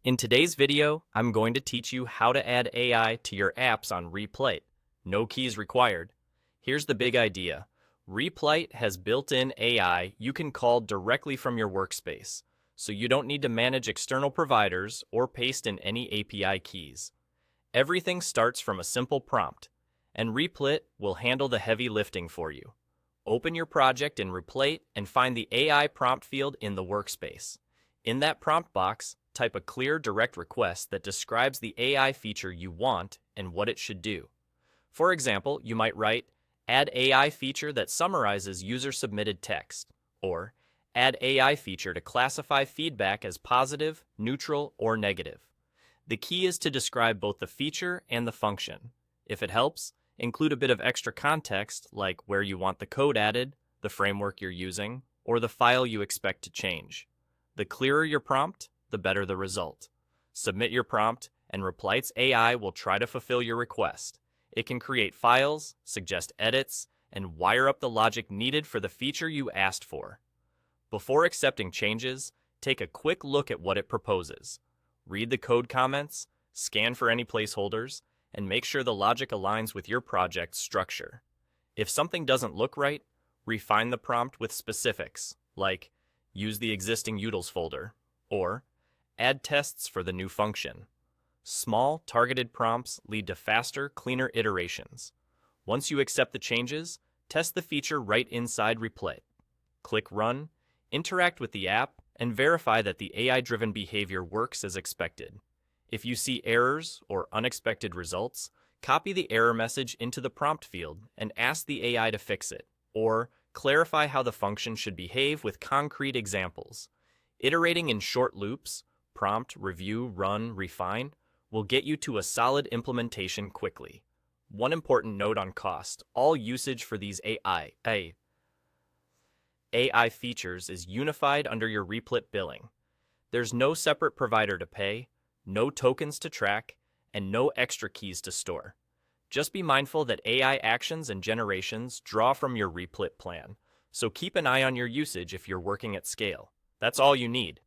In today's video, I'm going to teach you how to add AI to your apps on Replit. No keys required. Here's the big idea. Replit has built-in AI you can call directly from your workspace, so you don't need to manage external providers or paste in any API keys. Everything starts from a simple prompt, and Replit will handle the heavy lifting for you. Open your project in Replit and find the AI prompt field in the workspace. In that prompt box, type a clear, direct request that describes the AI feature you want and what it should do. For example, you might write, "Add AI feature that summarizes user-submitted text," or "Add AI feature to classify feedback as positive, neutral, or negative." The key is to describe both the feature and the function. If it helps, include a bit of extra context like where you want the code added, the framework you're using, or the file you expect to change. The clearer your prompt, the better the result. Submit your prompt, and Replit's AI will try to fulfill your request. It can create files, suggest edits, and wire up the logic needed for the feature you asked for. Before accepting changes, take a quick look at what it proposes. Read the code comments, scan for any placeholders, and make sure the logic aligns with your project's structure. If something doesn't look right, refine the prompt with specifics, like use the existing utils folder, or add tests for the new function. Small, targeted prompts lead to faster, cleaner iterations. Once you accept the changes, test the feature right inside Replit. Click Run, interact with the app, and verify that the AI-driven behavior works as expected. If you see errors or unexpected results, copy the error message into the prompt field and ask the AI to fix it, or clarify how the function should behave with concrete examples. Iterating in short loops, prompt, review, run, refine, will get you to a solid implementation quickly. One important note on cost: all usage for these AI features is unified under your Replit billing. There's no separate provider to pay, no tokens to track, and no extra keys to store. Just be mindful that AI actions and generations draw from your Replit plan, so keep an eye on your usage if you're working at scale. That's all you need.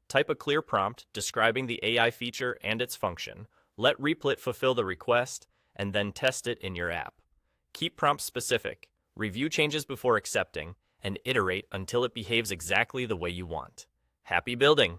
Type a clear prompt describing the AI feature and its function, let Replit fulfill the request, and then test it in your app. Keep prompts specific, review changes before accepting, and iterate until it behaves exactly the way you want. Happy building!